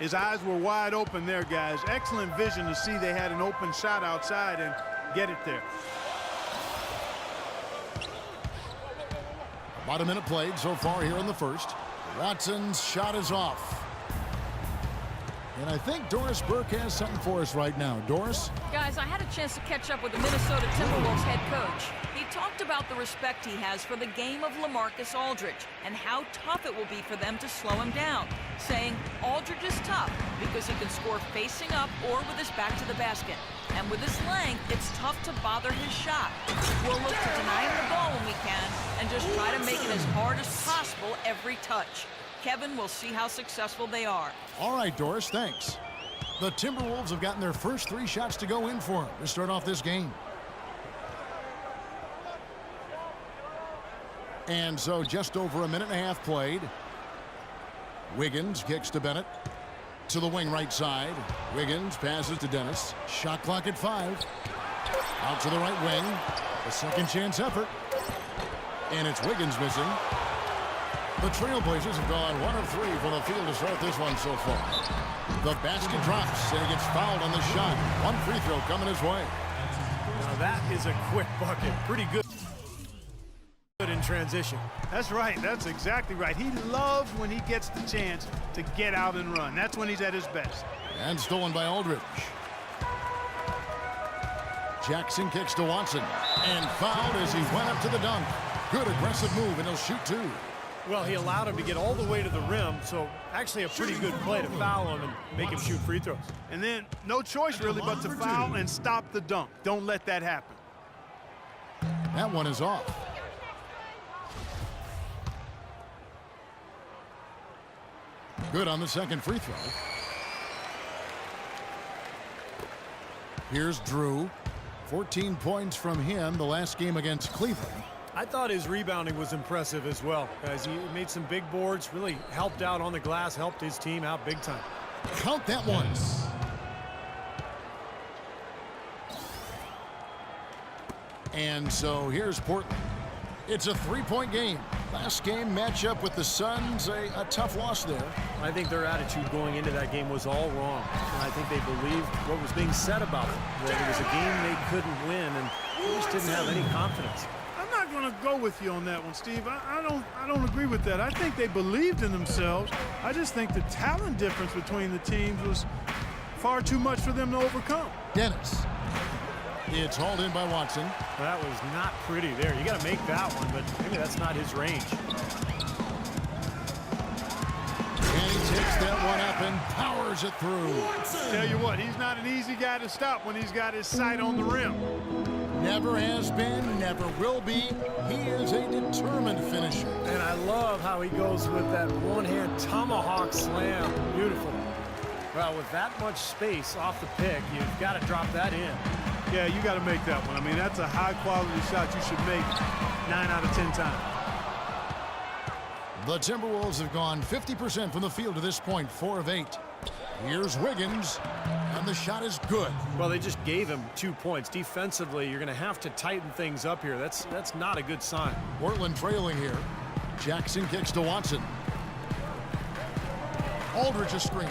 His eyes were wide open there, guys. Excellent vision to see they had an open shot outside and get it there. About a minute played so far here in the first. Watson's shot is off. And I think Doris Burke has something for us right now. Doris? Guys, I had a chance to catch up with the Minnesota Timberwolves head coach. He talked about the respect he has for the game of LaMarcus Aldridge and how tough it will be for them to slow him down, saying Aldridge is tough because he can score facing up or with his back to the basket. And with his length, it's tough to bother his shot. We'll look to deny him the ball when we can and just try to make it as hard as possible every touch. Kevin, we'll see how successful they are. All right, Doris, thanks. The Timberwolves have gotten their first 3 shots to go in for them to start off this game. And so just over a minute and a half played. Wiggins kicks to Bennett. To the wing right side. Wiggins passes to Dennis. Shot clock at 5. Out to the right wing. A second chance effort. And it's Wiggins missing. The Trailblazers have gone 1 of 3 from the field to start this one so far. The basket drops and he gets fouled on the shot. 1 free throw coming his way. Now that is a quick bucket. Pretty good in transition. That's right. That's exactly right. He loves when he gets the chance to get out and run. That's when he's at his best. And stolen by Aldridge. Jackson kicks to Watson. And fouled as he went up to the dunk. Good aggressive move, and he'll shoot 2. Well, he allowed him to get all the way to the rim, so actually a pretty good play to foul him and make him shoot free throws. And then no choice really but to foul and stop the dunk. Don't let that happen. That one is off. Good on the second free throw. Here's Drew. 14 points from him the last game against Cleveland. I thought his rebounding was impressive as well, guys. He made some big boards, really helped out on the glass, helped his team out big time. Count that one. And so here's Portland. It's a 3-point game. Last game matchup with the Suns, a tough loss there. I think their attitude going into that game was all wrong. And I think they believed what was being said about them, that it was a game they couldn't win, and they just didn't have any confidence. I'm not going to go with you on that one, Steve. I don't agree with that. I think they believed in themselves. I just think the talent difference between the teams was far too much for them to overcome. Dennis. It's hauled in by Watson. That was not pretty there. You got to make that one, but maybe that's not his range. And he takes that one up and powers it through. Tell you what, he's not an easy guy to stop when he's got his sight on the rim. Never has been, never will be. He is a determined finisher. And I love how he goes with that one-hand tomahawk slam. Beautiful. Well, with that much space off the pick, you've got to drop that in. Yeah, you got to make that one. I mean, that's a high-quality shot you should make 9 out of 10 times. The Timberwolves have gone 50% from the field to this point, 4 of 8. Here's Wiggins, and the shot is good. Well, they just gave him 2 points. Defensively, you're going to have to tighten things up here. That's not a good sign. Portland trailing here. Jackson kicks to Watson. Aldridge a screen.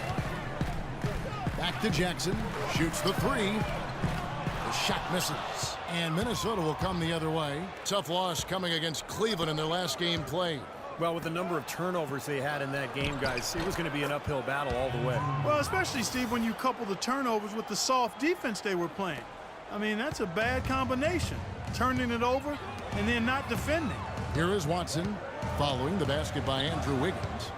Back to Jackson. Shoots the 3. The shot misses. And Minnesota will come the other way. Tough loss coming against Cleveland in their last game played. Well, with the number of turnovers they had in that game, guys, it was going to be an uphill battle all the way. Well, especially, Steve, when you couple the turnovers with the soft defense they were playing. I mean, that's a bad combination. Turning it over and then not defending. Here is Watson following the basket by Andrew Wiggins.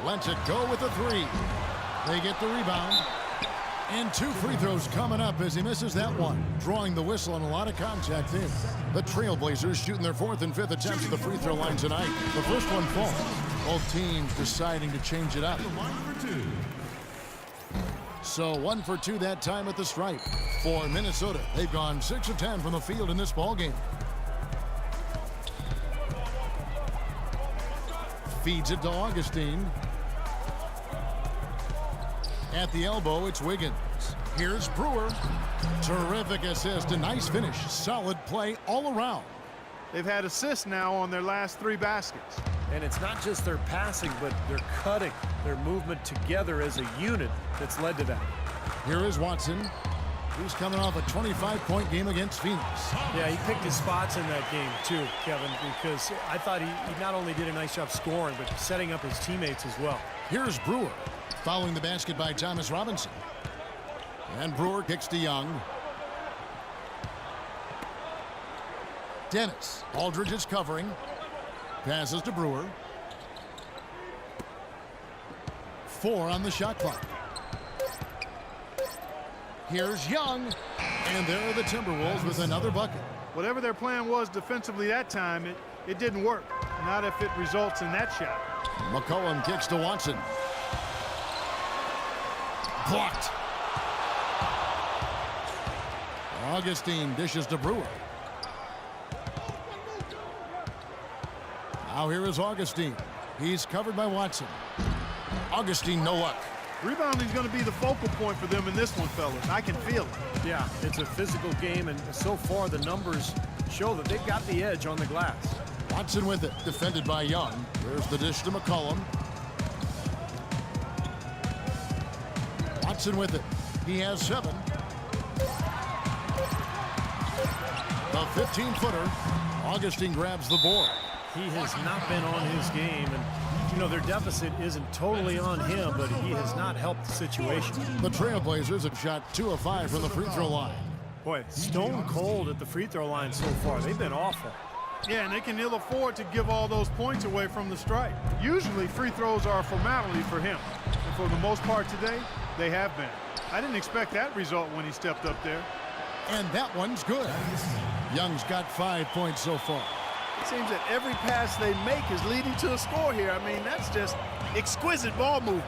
Lets it go with the 3. They get the rebound. And 2 free throws coming up as he misses that one. Drawing the whistle and a lot of contact there. The Trailblazers shooting their 4th and 5th attempts at the free throw line tonight. The first one falls. Both teams deciding to change it up. So 1 for 2 that time at the stripe. For Minnesota, they've gone 6 of 10 from the field in this ball game. Feeds it to Augustine. At the elbow, it's Wiggins. Here's Brewer. Terrific assist, a nice finish. Solid play all around. They've had assists now on their last 3 baskets. And it's not just their passing, but their cutting, their movement together as a unit that's led to that. Here is Watson. He's coming off a 25-point game against Phoenix. Yeah, he picked his spots in that game too, Kevin, because I thought he not only did a nice job scoring, but setting up his teammates as well. Here's Brewer, following the basket by Thomas Robinson. And Brewer kicks to Young. Dennis. Aldridge is covering. Passes to Brewer. 4 on the shot clock. Here's Young. And there are the Timberwolves with another bucket. Whatever their plan was defensively that time, it didn't work. Not if it results in that shot. McCollum kicks to Watson. Blocked. Augustine dishes to Brewer. Now here is Augustine. He's covered by Watson. Augustine, no luck. Rebounding is going to be the focal point for them in this one, fellas. I can feel it. Yeah, it's a physical game, and so far the numbers show that they've got the edge on the glass. Watson with it, defended by Young. There's the dish to McCollum. Watson with it. He has 7. The 15-footer. Augustine grabs the board. He has not been on his game, and you know their deficit isn't totally on him, but he has not helped the situation. The Trailblazers have shot 2 of 5 from the free throw line. Boy, stone cold at the free throw line so far. They've been awful. Yeah, and they can ill afford to give all those points away from the stripe. Usually free throws are a formality for him, and for the most part today, they have been. I didn't expect that result when he stepped up there. And that one's good. Young's got 5 points so far. It seems that every pass they make is leading to a score here. I mean, that's just exquisite ball movement.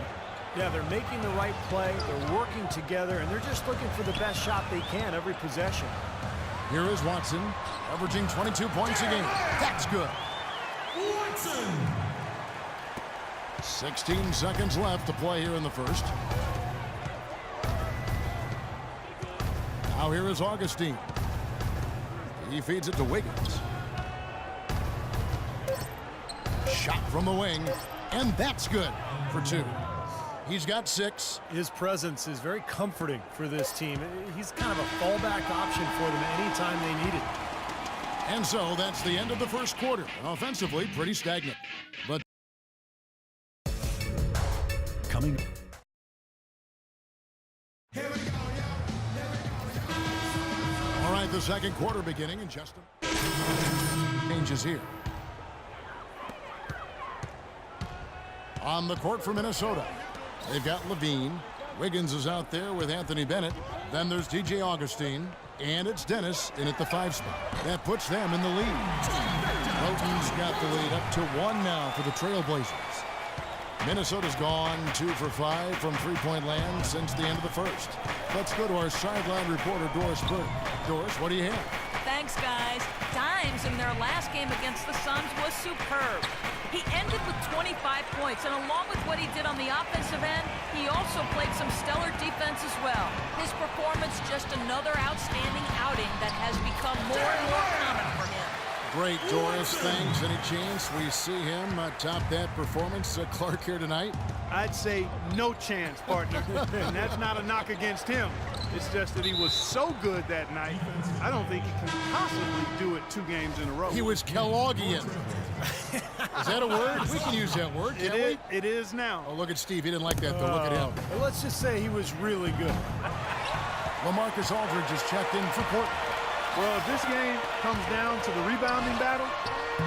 Yeah, they're making the right play, they're working together, and they're just looking for the best shot they can every possession. Here is Watson, averaging 22 points a game. That's good. Watson. 16 seconds left to play here in the first. Now here is Augustine. He feeds it to Wiggins. Shot from the wing, and that's good for 2. He's got 6. His presence is very comforting for this team. He's kind of a fallback option for them anytime they need it. And so that's the end of the first quarter. Offensively, pretty stagnant. But Coming. all right, the second quarter beginning in just a changes here. On the court for Minnesota, they've got Levine. Wiggins is out there with Anthony Bennett. Then there's TJ Augustine. And it's Dennis in at the 5 spot. That puts them in the lead. Logan's got the lead up to 1 now for the Trailblazers. Minnesota's gone 2 for 5 from three-point land since the end of the first. Let's go to our sideline reporter, Doris Burke. Doris, what do you have? Thanks, guys. Dimes in their last game against the Suns was superb. He ended with 25 points, and along with what he did on the offensive end, he also played some stellar defense as well. His performance just another outstanding outing that has become more and more common for him. Great, Doris. Thanks. Any chance we see him top that performance at Clark here tonight? I'd say no chance, partner. And that's not a knock against him. It's just that he was so good that night, I don't think he can possibly do it 2 games in a row. He was Kellogghian. Is that a word? We can use that word, can't we? It is now. Oh, look at Steve. He didn't like that, though. Look at him. Well, let's just say he was really good. LaMarcus Aldridge is checked in for Portland. Well, if this game comes down to the rebounding battle,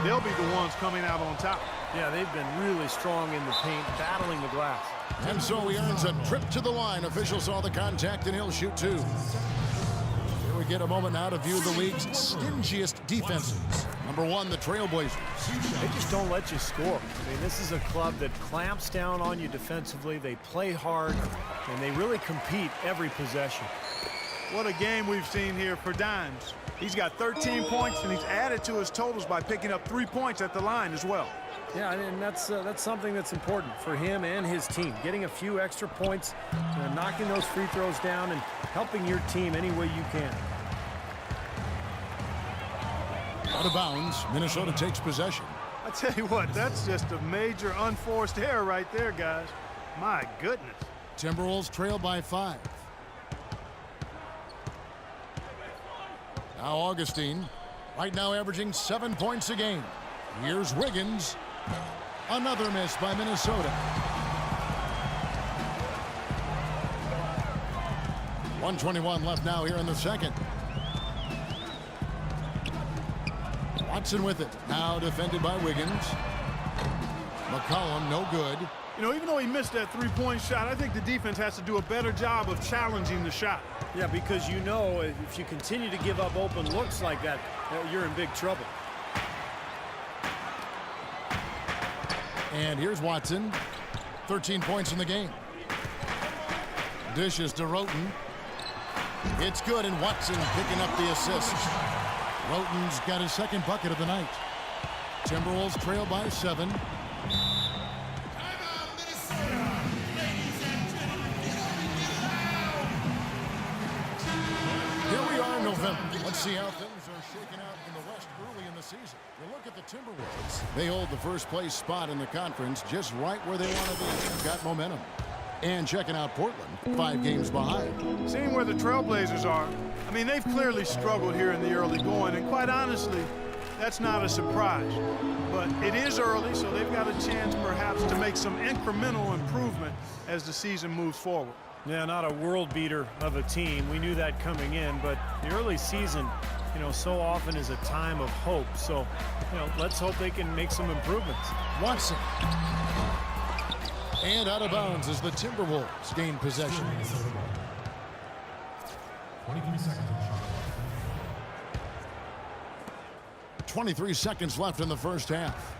they'll be the ones coming out on top. Yeah, they've been really strong in the paint, battling the glass. And so he earns a trip to the line. Officials saw the contact, and he'll shoot 2. Here we get a moment now to view the league's stingiest defenses. Number 1, the Trailblazers. They just don't let you score. I mean, this is a club that clamps down on you defensively. They play hard, and they really compete every possession. What a game we've seen here for Dimes. He's got 13 points, and he's added to his totals by picking up 3 points at the line as well. Yeah, and that's something that's important for him and his team. Getting a few extra points, knocking those free throws down, and helping your team any way you can. Out of bounds. Minnesota takes possession. I tell you what, that's just a major unforced error right there, guys. My goodness. Timberwolves trail by 5. Now Augustine, right now averaging 7 points a game. Here's Wiggins. Another miss by Minnesota. 1:21 left now here in the second. Watson with it. Now defended by Wiggins. McCollum, no good. You know, even though he missed that three-point shot, I think the defense has to do a better job of challenging the shot. Yeah, because you know if you continue to give up open looks like that, you're in big trouble. And here's Watson. 13 points in the game. Dishes to Roten. It's good, and Watson picking up the assist. Roten's got his second bucket of the night. Timberwolves trail by 7. Here we are in November. Let's see how things are shaking out in the West early in the season. You look at the Timberwolves. They hold the first place spot in the conference just right where they want to be. Got momentum. And checking out Portland, 5 games behind. Seeing where the Trailblazers are, I mean, they've clearly struggled here in the early going, and quite honestly, that's not a surprise. But it is early, so they've got a chance perhaps to make some incremental improvement as the season moves forward. Yeah, not a world beater of a team. We knew that coming in, but the early season, you know, so often is a time of hope. So, you know, let's hope they can make some improvements. Watson. And out of bounds as the Timberwolves gain possession. 23 seconds. 23 seconds left in the first half.